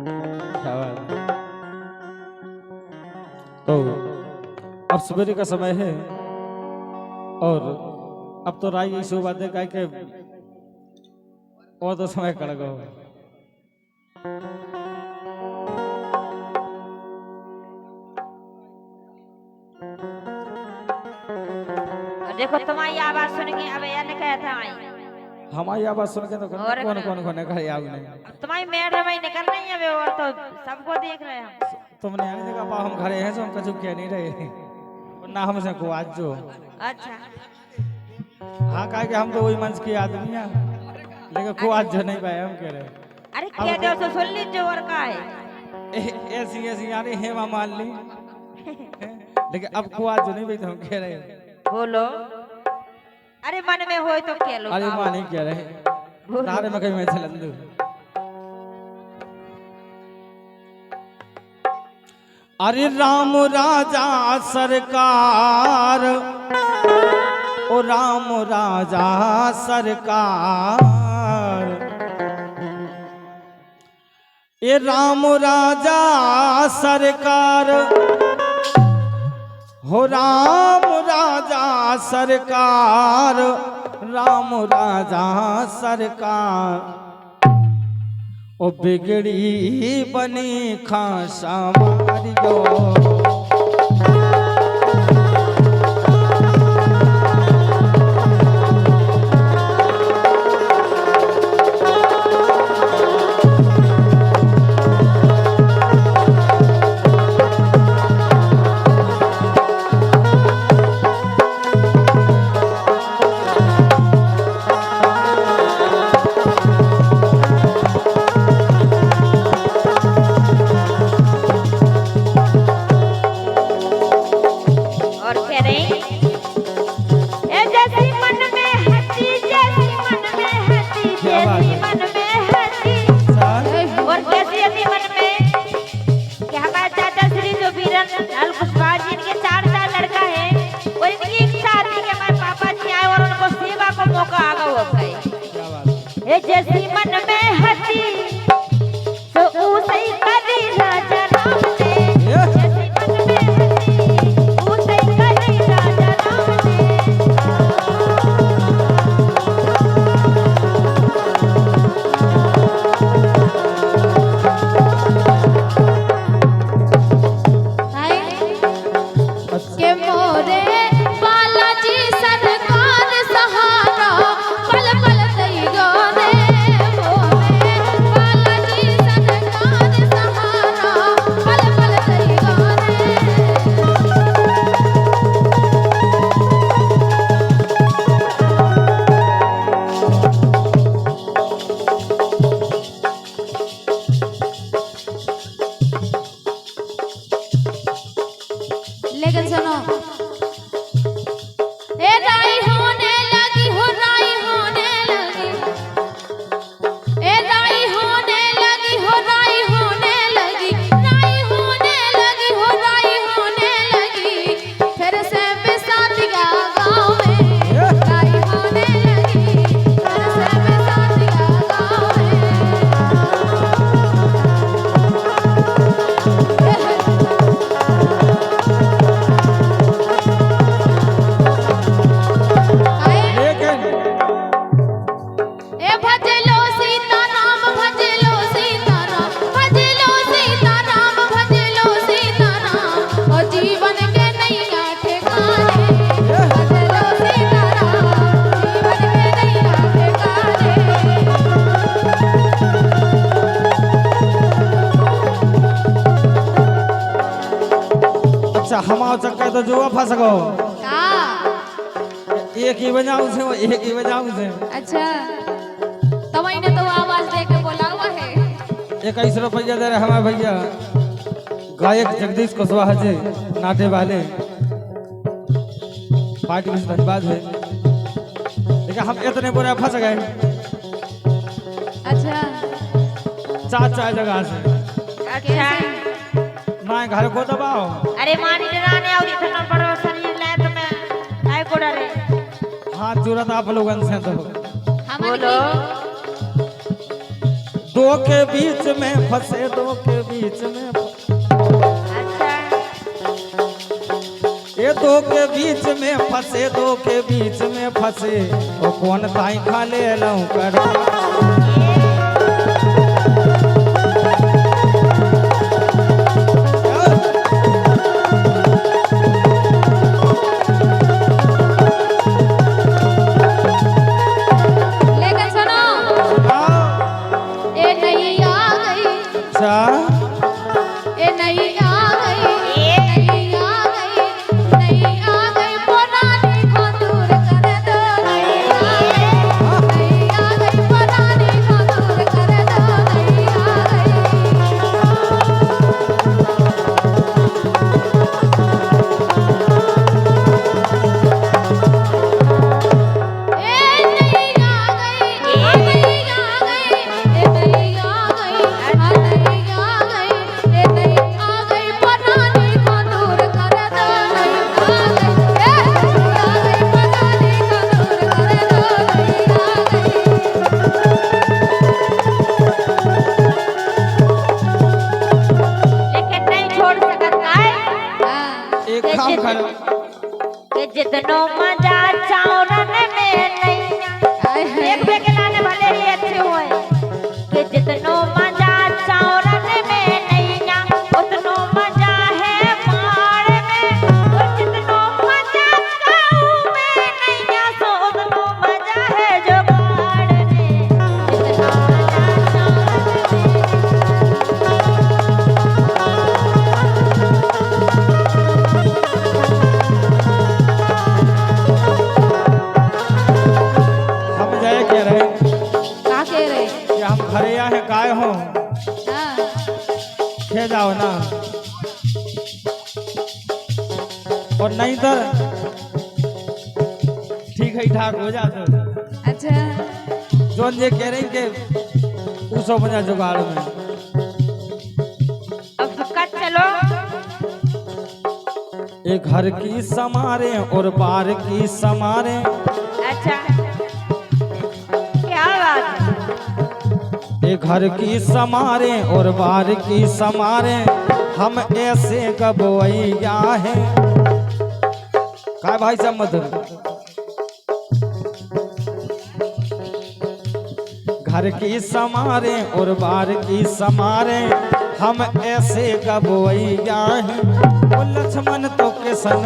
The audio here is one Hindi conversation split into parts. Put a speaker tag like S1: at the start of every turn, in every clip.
S1: क्या बात है। तो अब सवेरे का समय है और अब तो राय यही बात है क्या कि और तो समय कड़ गो।
S2: देखो तुम्हारी आवाज सुन के अब यार ने कहा था
S1: हमारी आवाज सुन के तो कौन कौन को ने कहा आग नहीं।
S2: तुम्हारी मैडम ही निकल रही है और तो सबको देख रहे हैं हम।
S1: तुमने नहीं देखा पा हम घरे हैं तो हम कछु कह नहीं रहे ना हमसे को आज जो।
S2: अच्छा
S1: हाँ कहा कि हम तो वही मंच के आदमी हैं लेकिन को आज जो नहीं पाए हम कह रहे।
S2: अरे कह दो तो सुन लीजिए और का है
S1: ऐसी ऐसी यानी हेमा मान ली लेकिन अब को आज जो नहीं भाई तो हम कह रहे।
S2: बोलो अरे मन में हो तो कह लो।
S1: अरे मां नहीं कह रहे तारे में कहीं मैं चलंदू। अरे राम राजा सरकार ओ राम राजा सरकार ये राम राजा सरकार हो राम राजा सरकार राम राजा सरकार ओ बिगड़ी बनी खासा मारियो।
S2: जैसी मन में हसी तो उसे कभी राजा राम ने जैसी मन में हसी उसे कभी राजा राम ने।
S3: के मोरे बालाजी सरकार सहारा पल पल दई गो लेकिन सुनो ए राई होने लगी हो राई होने लगी ए राई होने लगी हो राई होने लगी राई होने लगी हो राई होने लगी फिर से बिसात गया गाँव में राई होने लगी फिर से बिसात गया गाँव
S1: हमारा चक्कर तो जो फंस गो एक ही बजाऊ से वो एक ही बजाऊ से।
S3: अच्छा तो मैंने तो आवाज दे के बोला हुआ है।
S1: 21 रुपया दे रहे हमारे भैया गायक जगदीश कुशवाहा जी नाटे वाले पार्टी में धन्यवाद है लेकिन हम इतने बुरे फंस गए।
S3: अच्छा
S1: चार जगह से।
S2: अच्छा
S1: मैं घर को दबाओ।
S2: अरे मानी राने और इतना बड़ा शरीर ले तो मैं काय को डरे।
S1: हाथ जरूरत आप लोगन से तो
S2: बोलो
S1: दो के बीच में फंसे, दो के बीच में
S2: अच्छा
S1: ये दो के बीच में फंसे, दो के बीच में फंसे, ओ कौन ताई खा ले लऊं कर
S3: लेकिन सुनो ए नहीं आ गई
S1: अच्छा
S3: ए नहीं आ गई नहीं आ गई नहीं आ गई पुरानी को दूर कर दो नहीं आ गई पुरानी को दूर कर दो नहीं आ गई
S2: लेकिन नहीं छोड़ सकता है
S1: एक काम करो
S2: कि जितनो मजा चावरन में नहीं एक पे के लाने वाले ही अच्छे हुए कि जितनो मजा चावरन में नहीं उतनो मजा है मार में और जितनो मजा काऊ में नहीं सो उतनो मजा है जुगाड़ में जितना मजा चावरन
S1: हम जाए कह रहे
S3: का कह रहे
S1: कि हम घरे आए काय हो
S3: हाँ
S1: खे जाओ ना और नहीं तो ठीक है ठाक हो जाते
S3: अच्छा
S1: जोन ये कह रहे कि उसो बजा जुगाड़ में
S2: अब कट चलो
S1: एक घर की समारे और बार की समारे,
S2: अच्छा क्या बात
S1: एक घर की समारे और बार की समारे, हम ऐसे गबोइया है काय भाई साहब मधुर घर की समारे और बार की समारे, हम ऐसे गबोइया हैं, वो लक्ष्मण तो किसन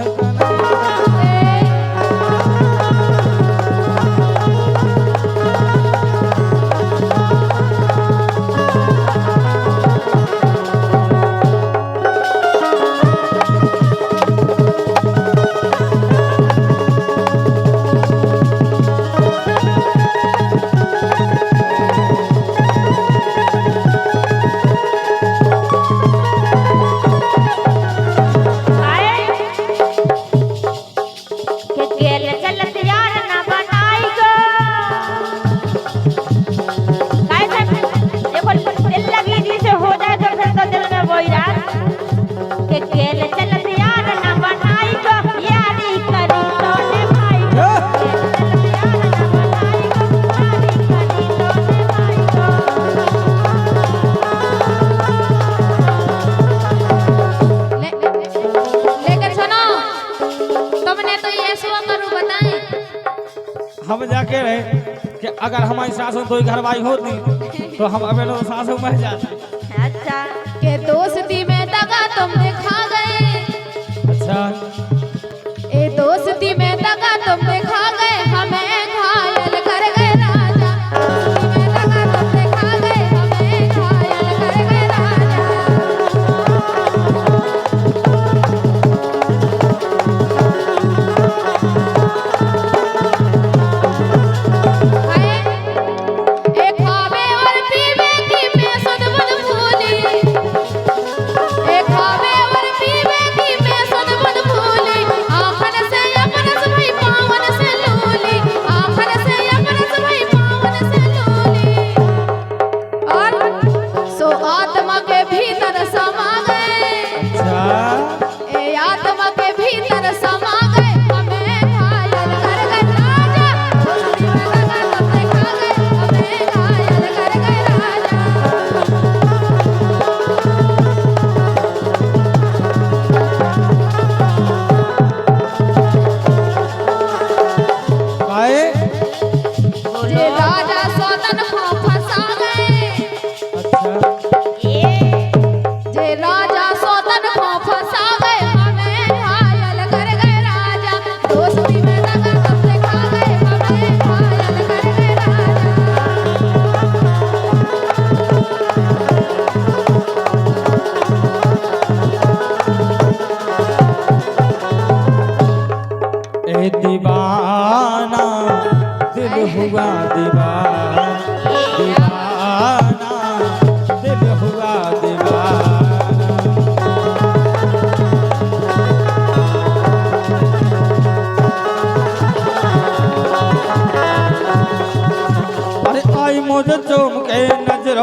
S1: हम जाके रहे कि अगर हमारी सासू कोई घरवाई होती तो हम अबे लोग सासू मह जाते।
S2: अच्छा
S3: के दोस्ती में दगा तुम दिखा गए,
S1: अच्छा
S3: ए दोस्ती में दगा तुम दिखा गए, हमें घायल कर गए राजा। दोस्ती में दगा तुम दिखा गए, हमें घायल कर गए राजा। एक खावे और पीवे की मैं सुध बुध भूली, एक खावे और पीवे की मैं सुध बुध भूली, आखन से अपनस भई पावन से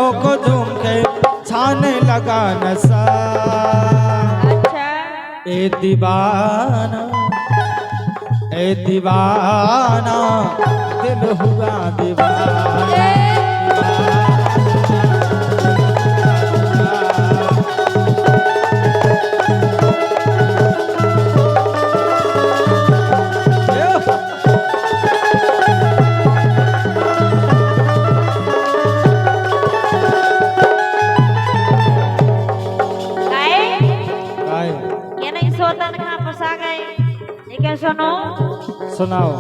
S1: दिलों को झूम के छाने लगा नशा।
S2: अच्छा
S1: ए दीवाना दिल हुआ दीवाना।
S2: ये नहीं सोता कहाँ फंसा गए। लेकिन सुनो
S1: सुनाओ।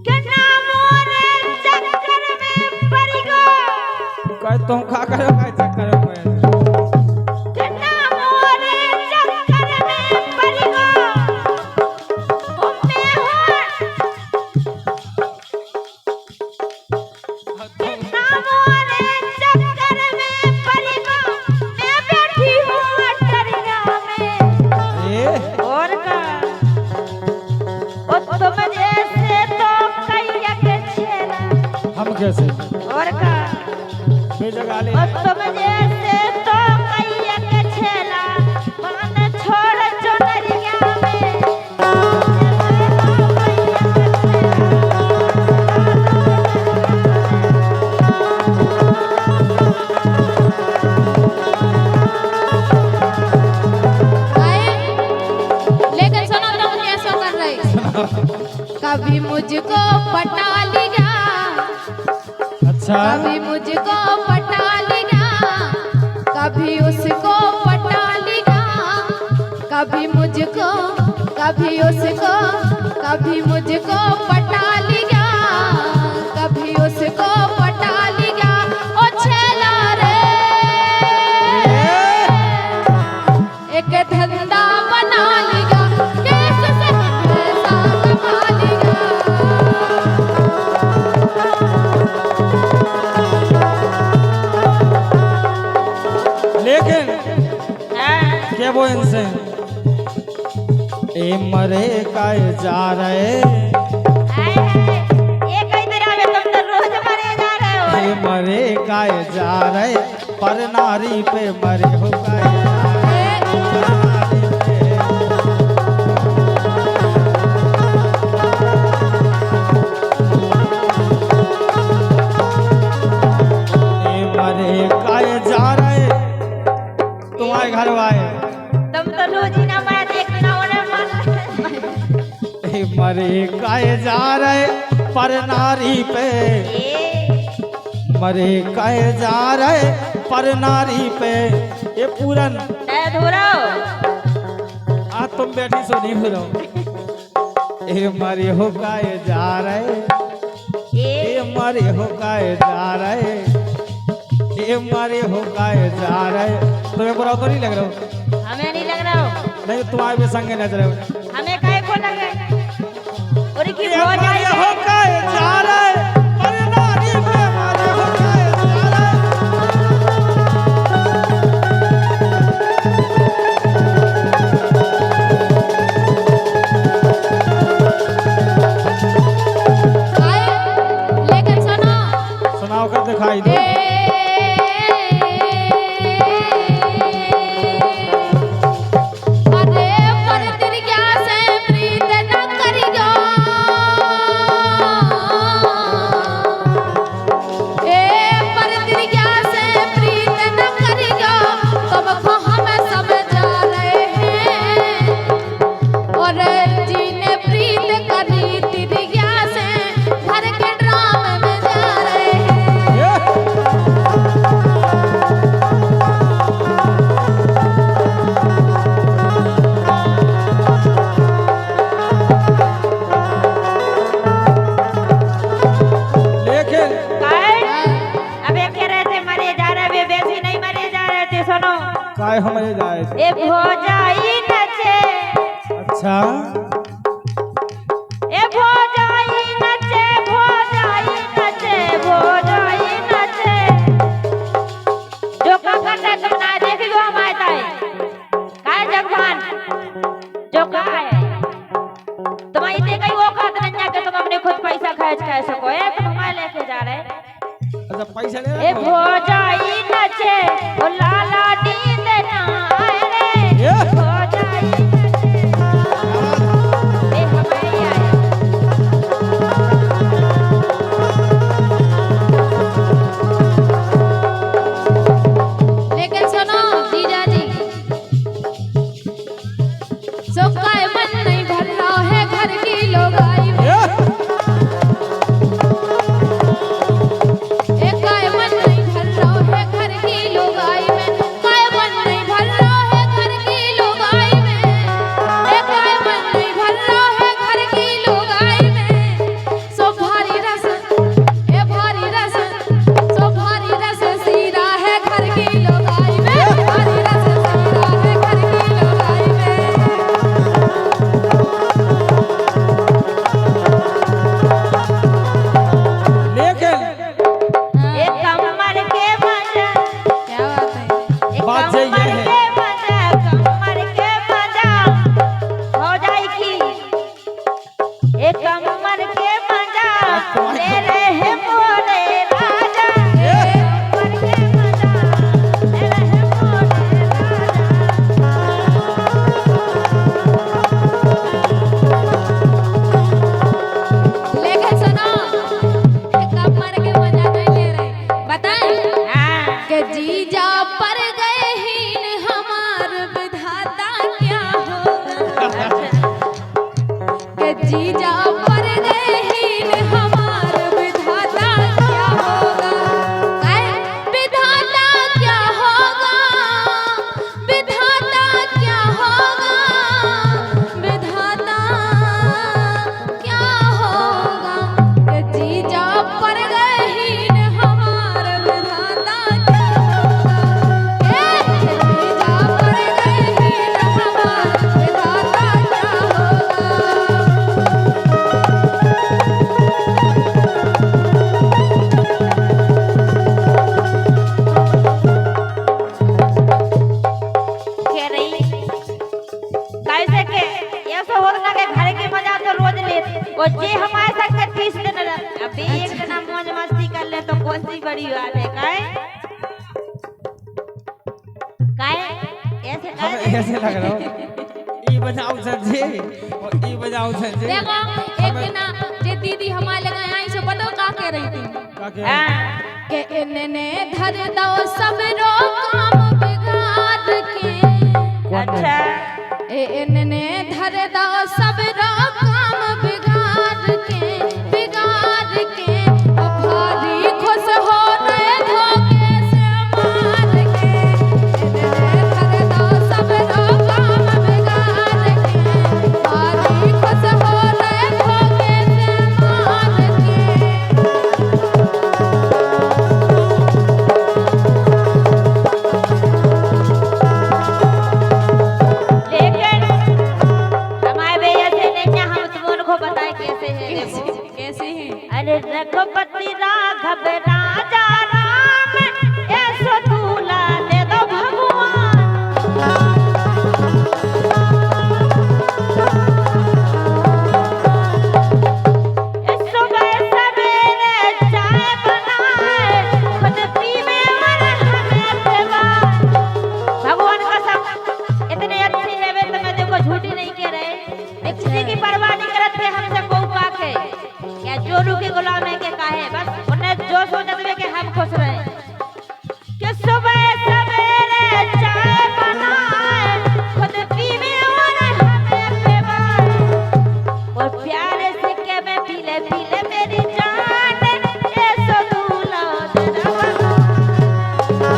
S2: कितना मोरे चक्कर में पड़ गो।
S1: तुम खा करो काय चक्कर में।
S2: कितना मोरे चक्कर में पड़ गो। मैं हूँ कितना मोरे चक्कर में पड़ गो। मैं बैठी हूँ अटरिया में। और का तुम जैसे तो कैया के छेला।
S1: हम कैसे
S2: और का
S1: बेजगा ले।
S2: तुम जैसे तो कैया के छेला। मन छोड़ चोनरिया में।
S3: लेकिन सुनो तुम कैसा कर रहे। कभी मुझको पटा लिया।
S1: अच्छा
S3: कभी मुझको पटा लिया। कभी उसको पटा लिया। कभी मुझको कभी उसको कभी मुझको पटा लिया। कभी उसको पटा लिया। ओ छेला रे एक धंधा बना लिया। कैसे से पैसा कमा लिया।
S1: लेकिन
S2: हाँ,
S1: क्या वो इनसे ए मरे काय जा रहे।
S2: ये कई तरह में तुम तो रोज मरे जा रहे हो।
S1: ए मरे काय जा रहे पर नारी पे मरे हो काय जा रहे। ए मरे काय जा रहे तुम्हारे घर आए।
S2: तुम तो रोज ही ना मैं देखना उन्हें मन।
S1: ए मरे काय जा रहे पर नारी पे। मरे काय जा रहे पर नारी पे। ये पूरन
S2: धुरो
S1: आज तुम बैठी सुनी हो रहो। ए मरे हो काय जा रहे। ए मरे हो काय जा रहे। ए मरे हो काय जा रहे। तुम्हें बुरा तो नहीं लग रहा हो?
S2: हमें नहीं लग रहा हो।
S1: नहीं तुम्हारे भी संग नच रहे हो।
S2: हमें काहे को लगे। और की
S1: ए
S2: हो
S1: मरे
S2: जाए
S1: हो काय जा रहे पर नारी पे मरे हो काय जा रहे।
S3: लेकिन सुनो
S1: सुनाओ कर दिखाई दो।
S3: अरे पर तिरग्या से प्रीत न करियो। ए पर तिरग्या से प्रीत न करियो। तुमको हम समझा रहे हैं। और जीने प्रीत करी तिरग्या से घर के ड्राम में जा रहे हैं।
S1: लेकिन
S2: अबे कह रहे थे मरे जा रहे वे वैसे नहीं मरे जा रहे थे। सुनो
S1: काय हमारे जाए थे।
S2: ए भोजाई नचे।
S1: अच्छा
S2: ए भोजाई नचे भोजाई नचे भोजाई नचे। जो का करता तुम ना देख लो हम आए ताए। काय जगवान जो का है तुम्हारी इतने कई औकात नहीं है कि तुम अपने खुद पैसा खर्च कर सको। तुम हमारे लेके जा रहे।
S1: अच्छा पैसा
S2: ए भोजाई नचे ओ लाला नींद ना आए रे
S1: ये।
S2: भोजाई नचे ए हमारी आए
S3: लेकिन सुनो जीजा जी, सबका मन नहीं भर रहा है घर की लोग आई में।
S1: ये।
S3: एक काय मन नहीं भर रहा है घर की लोग आई में। काय मन नहीं भर रहा है घर की लोग आई में। एक काय मन नहीं भर रहा है घर की लोग आई में। सो भारी रस ए भारी रस, सो भारी रस सीरा है घर की लोग आई में। भारी रस सीरा है घर की लोग आई में।
S1: लेकिन
S2: ए कमर के मजा
S3: क्या बात है?
S2: ए
S1: बात सही
S2: कमर
S1: है।
S2: के मजा कमर के मजा भोजाई की ए कमर के मजा ले रहे मोरे राजा ए कमर के मजा ले रहे मोरे
S3: लेकिन सुनो, कमर के मजा नहीं ले रहे। बताएं
S2: राजा
S3: कि जीजा पर गए हीन हमार विधाता क्या होगा। कि जीजा पर गए हीन हमार विधाता क्या होगा। काय विधाता क्या होगा, विधाता क्या होगा, विधाता क्या होगा। कि जीजा पर गए हीन हमार विधाता क्या होगा। जीजा पर गए हीन हमार विधाता क्या होगा।
S2: कह रही कैसे के ये सब होता के घर के मजा तो रोज ले और जे हमारे संग के 30 दिन अभी एक दिन हम मौज मस्ती कर ले तो कौन सी बड़ी बात है काय काय ऐसे
S1: हम
S2: काय
S1: ऐसे लग रहा हो ई बजाओ संजे और ई बजाओ संजे।
S3: देखो एक दिन जे दीदी हमारे लगे आई से बताओ का कह रही थी
S1: का के
S2: हाँ,
S3: कि इनने धर दो सब रो काम बिगाड़ के।
S2: अच्छा
S3: इनने धर दो सब रो काम बिगाड़ के, बिगाड़ के। भारी खुश हो रहे धोखे से मार के। इनने धर दो सब रो काम बिगाड़ के। भारी खुश हो रहे धोखे से मार के।
S2: लेकिन हमारे भैया से नहीं हम तुम को बताए कैसे है देखो
S3: कैसे हैं?
S2: अरे रघुपति राघव राजा राम ऐसो दूल्हा दे दो भगवान सुबह सवेरे चाय बनाए खुद पीवे और हमें देवा भगवान कसम इतने अच्छे है तो मैं देखो झूठी नहीं कह रहे किसी की परवाह नहीं करते हमसे को के क्या जोरू के गुलाम है के काहे बस उन्हें जो सोचत है कि हम खुश रहे कि सुबह सवेरे चाय बनाए खुद पीवे और हमें देवा और प्यारे से के मैं पीले पीले मेरी जान ऐसो दूल्हा तेरा भगवान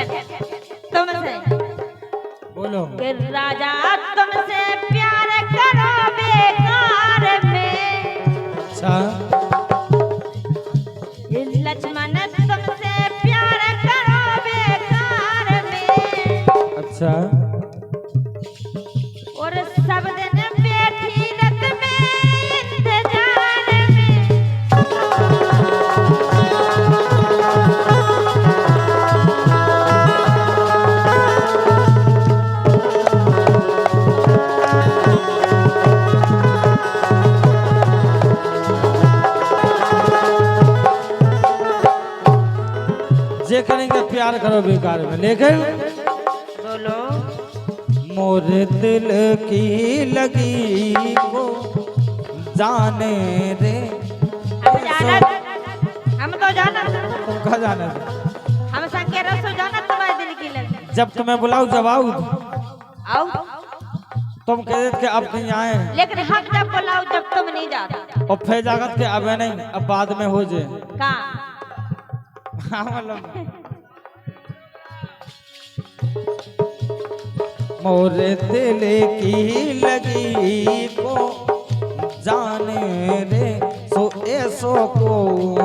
S2: तुमसे
S1: बोलो
S2: कि राजा तुमसे प्यार करो बेकार में
S1: अच्छा
S2: लक्ष्मण तुमसे
S1: अच्छा
S2: और सब दिन बैठी रत में इंतजार में
S1: जे करेंगे प्यार करो बेकार में, लेकिन
S2: बोलो
S1: मोरे दिल की लगी वो जाने रे।
S2: हम तो जाना,
S1: तुम कहाँ जाने रे?
S2: हम संगे रसो जाना तुम्हारे दिल की लगी।
S1: जब तुम्हें बुलाऊं जब आओ,
S2: आओ
S1: तुम कह देते कि अब कहीं आए,
S2: लेकिन हम जब बुलाओ जब तुम नहीं जाता।
S1: और फिर जागत के अब नहीं, अब बाद में हो जाए।
S2: कहाँ
S1: हाँ मतलब मोरे दिल की लगी को जाने रे, सो ऐसो को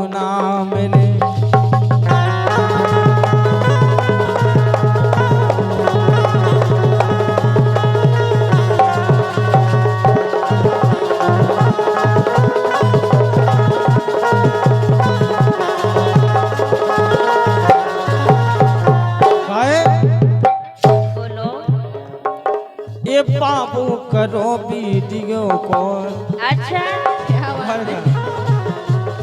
S1: ना मिले।
S2: बोलो
S1: ये बाबू करो वीडियो कॉल।
S2: अच्छा
S3: क्या बात है?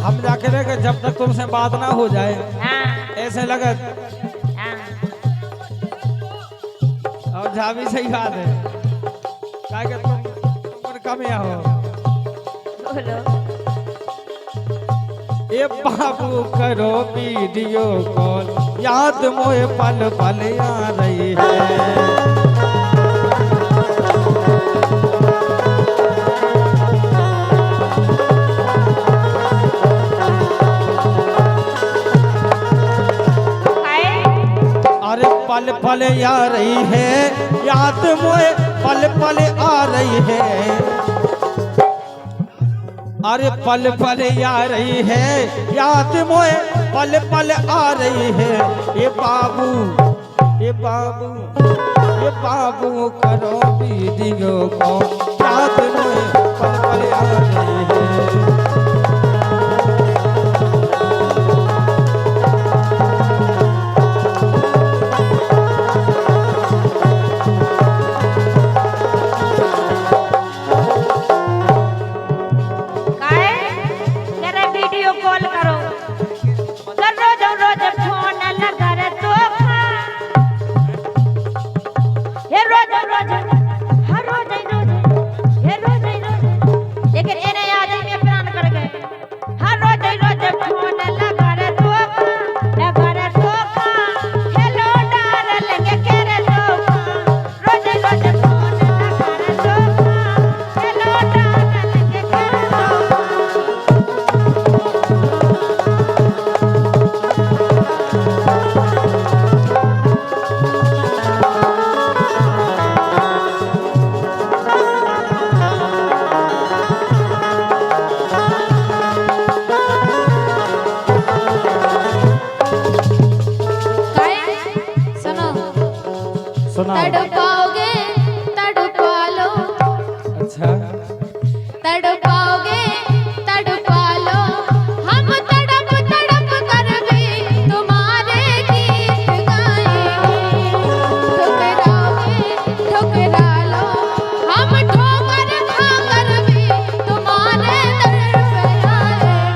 S1: हम जाके रहे कि जब तक तुमसे बात ना हो जाए
S2: हाँ
S1: ऐसे लगे।
S2: हाँ
S1: और जा भी सही बात है, क्या कि तुम कम या हो।
S2: बोलो
S1: ये बाबू करो वीडियो कॉल, याद मोए पल पल आ रही है। अरे पल पल आ रही है, याद मोए पल पल आ रही है। अरे पल पल आ रही है, याद मोए पल पल आ रही है। ये बाबू ये बाबू ये बाबू करो वीडियो को, याद मोए पल पल आ रही है।
S2: वीडियो कॉल करो, कर रोज रोज फोन लगा रे तो ये रोज रोज हर रोज ये रोज लेकिन इन्हें याद में प्राण कर गए। हर रोज फोन लगा रे तो हेलो डार्लिंग के रे तो रोज फोन लगा रे तो हेलो डार्लिंग के रे
S3: सुनो,
S1: सुना
S3: तड़पाओगे तड़पा लो,
S1: अच्छा
S3: तड़पाओगे तड़पा लो, हम तड़प तड़प कर भी तुम्हारे गीत गाएंगे। ठुकराओगे ठुकरा लो, हम ठोकर खा कर भी तुम्हारे दर पे आएंगे।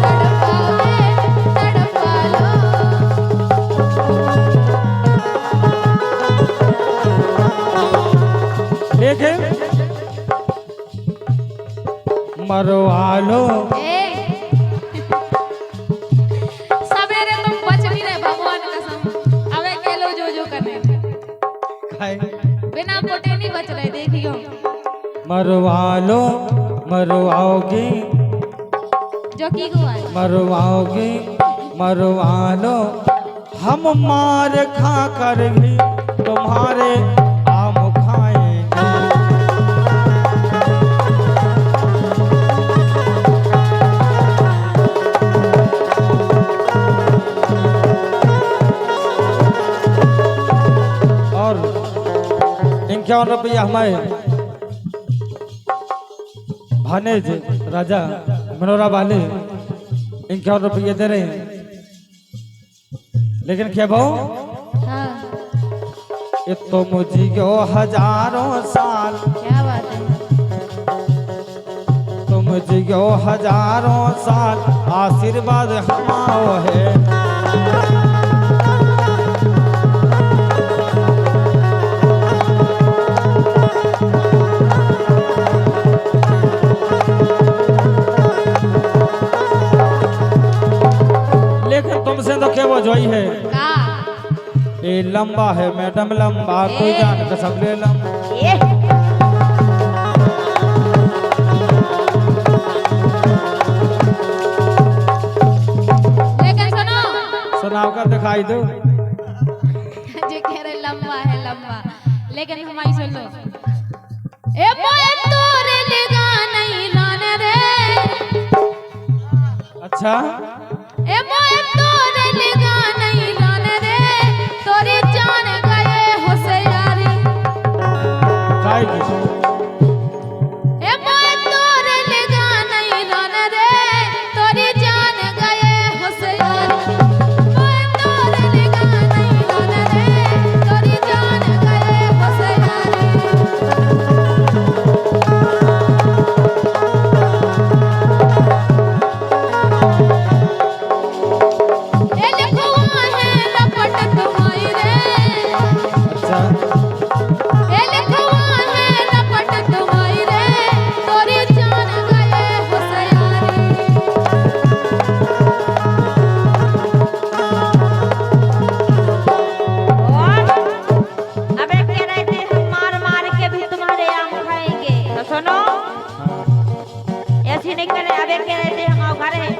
S3: तड़पाओगे तड़पा लो।
S1: देखे मरवा लो।
S3: सवेरे तुम बच नहीं रहे भगवान कसम। अबे कह लो जो करने,
S1: खाए
S3: बिना पोटे नहीं बच रहे। देखियो
S1: मरवा लो, मरवाओगे
S3: जो की हुआ है।
S1: मरवाओगे मरवा लो, हम मार खा कर भी तुम्हारे आम खाएंगे। ₹51 हमारे भानेज राजा मनोरा वाले ₹51 दे रहे हैं। लेकिन क्या भाव
S3: हाँ
S1: ये तो मुझी को हजारों साल,
S3: क्या बात है।
S1: तुम जियो हजारों साल आशीर्वाद हमाओ है। लेकिन तुमसे तो क्या वो जोई है
S3: का
S1: ये लंबा है मैडम लंबा कोई जान का सबले लंबा।
S2: ये
S3: लेकिन सुनो
S1: सुनाओ कर दिखाई दो।
S3: जो कह रहे लंबा है लंबा, लेकिन हमारी सुन लो। ए मोए तोरे लगा नहीं लाने रे,
S1: अच्छा
S3: ए मोए तोरे लगा नहीं लाने रे, तोरी जान गए होशियारी।
S1: काय की
S3: ए मोए तोरे लगा नहीं लाने रे, तोरी जान गए होशियारी। मोए तोरे लगा नहीं लाने रे, तोरी जान गए होशियारी। ए लिखवा है लपट तुम्हारी रे,
S1: अच्छा
S3: ए लिखवा है लपट तुम्हारी रे, तोरी जान गए होशियारी।
S2: और अबे कह रहे थे हम मार मार के भी तुम्हारे आम खाएंगे, तो सुनो ऐसी नहीं करे। अबे कह रहे थे हम आओ घर है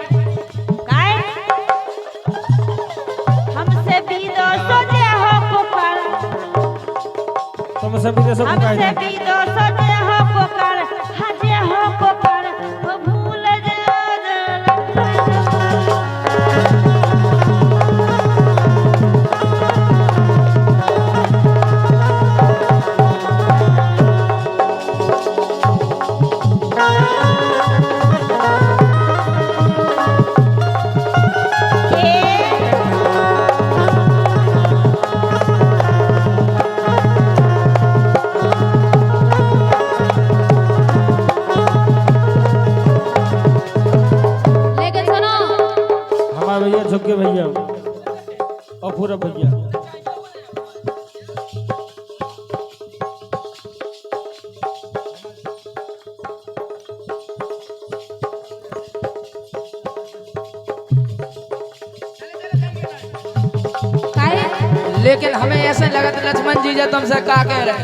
S2: काय हमसे भी दोस्तों जे हो पुकार,
S1: तुमसे भी जैसे
S2: हमसे
S1: बुकाई
S2: भी दोस्तों जे हो पुकार, हजे हो पुकार वो भूल जा।
S3: लेकिन सुनो
S1: हमारे भैया झुके भैया और पूरा भैया
S3: काहे
S4: लेकिन हमें ऐसे लगा था लक्ष्मण जीजा तुमसे का कह रहे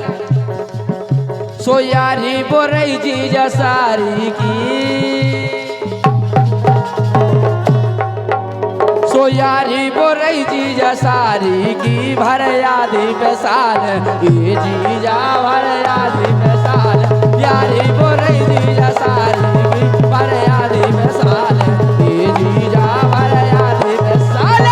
S4: सो यारी बोल रही जीजा सारी की, सो यारी बोल रही जीजा सारी की, भर यादी पे साल ये जीजा भर यादी पे साल, यारी बोल रही जीजा सारी की, भर यादी पे साल ये जीजा भर यादी पे साल।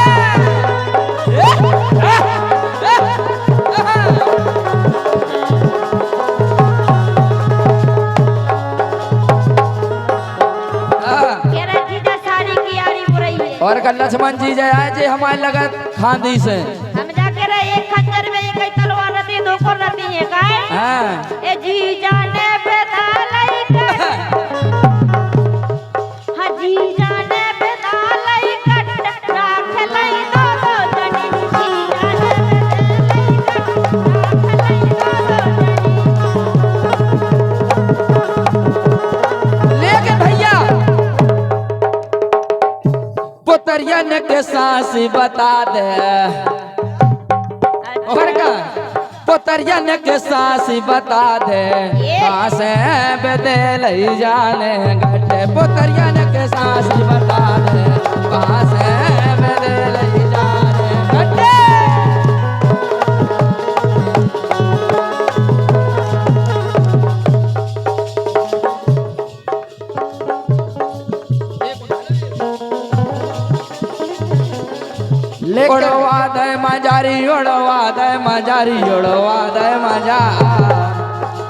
S2: कह रहे जीजा सारी की यारी बुराई है।
S4: और कल लक्ष्मण जी जय आए जे हमारे लगत खांदी से
S2: हम जा कह रहे एक खंजर में एक तलवार रहती दो को रहती है काय
S4: हाँ
S2: ए जीजा ने बेदालाई कट हाँ जीजा ने बेदालाई कट राख लाई दो दो जनी जीजा ने
S4: लेकिन भैया पुतरियन के सांस बता दे और का पुतरियन के सांस बता दे कहाँ से बदल जाने घटे, पुतरियन के सांस बता दे कहाँ से बदल जाने घटे। उड़वा दे मजारी उड़वा दे मजारी उड़वा दे मजा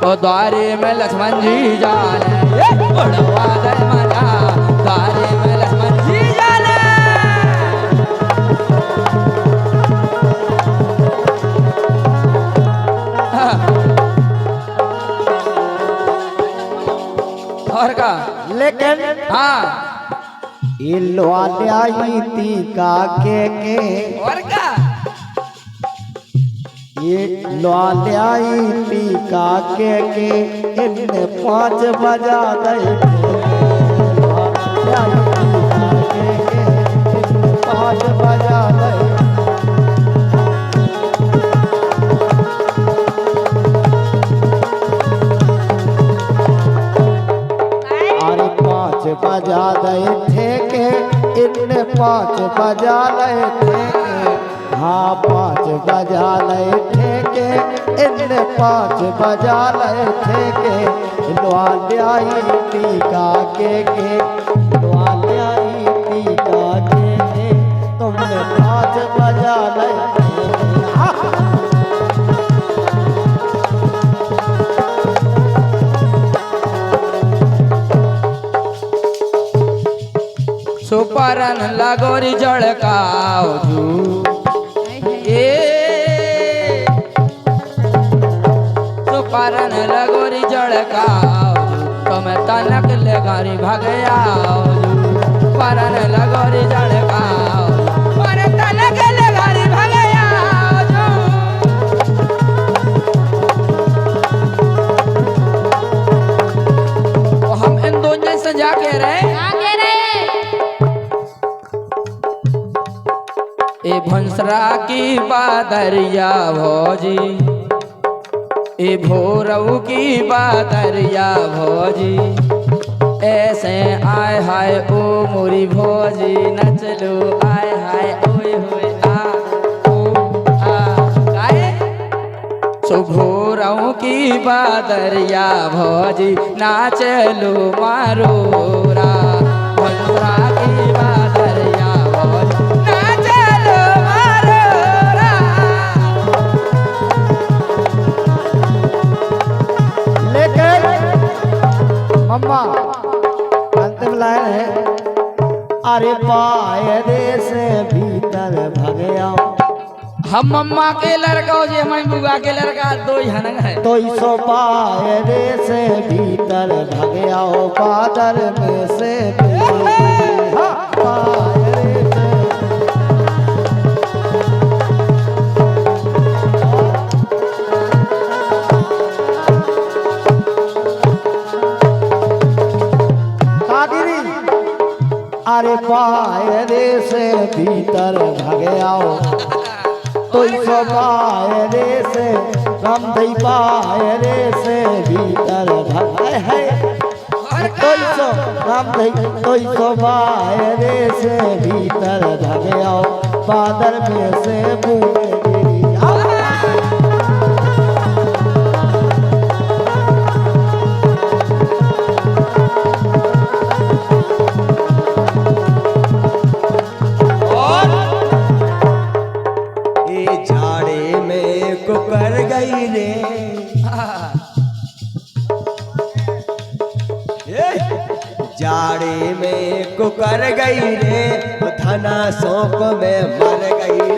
S4: ओ द्वारे में लक्ष्मण जी जाने उड़वा दे मजा द्वारे में लक्ष्मण जी जाने और का
S1: लेकिन
S4: हाँ
S1: इल्वाई टीका के
S4: और का
S1: ये लौलाई टीका के इनने 5 बजा गए लौलाई टीका के 5 बजा गए अरे 5 बजा गए थे के इनने 5 बजा गए थे हाँ 5 बजा लए थे के इनने 5 बजा लए थे के लुआई टीका के लुआई टीका के तुमने 5 बजा लए
S4: सुपरन लगोरी जड़काओ जू सुपरन लगोरी जड़काओ तुम तनक ले गारी भगयाओ परन लगोरी जड़काओ पर तनक ले गारी भगयाओ हम इन दोनों से जाके रहे ए भंसरा की बादरिया भौजी ए भोरऊ की बादरिया भौजी ऐसे आय हाय ओ मोरी भौजी नचलो आय हाय ओए होए आ ओ आ गाए सो भोरऊ की बादरिया भौजी नाचलो मारो रा भंसरा की बादरिया भौजी
S1: मम्मा अंतिम लाइन है अरे पायरे से भीतर भगया
S4: हम मम्मा के लड़का जे हमारी बुआ के लड़का दो ही हनंग है
S1: तो इसो पायरे से भीतर भगया बादर में से हाँ, पायरे से अरे पायरे से भीतर भगयाओ तो इसो पायरे से रामदई पायरे से भीतर भगे है तो इसो रामदई तो इसो पायरे से भीतर भगयाओ बादल में से बूंदे गिरी कर गई रे जाड़े में कुकर गई रे धना शौक में मर गई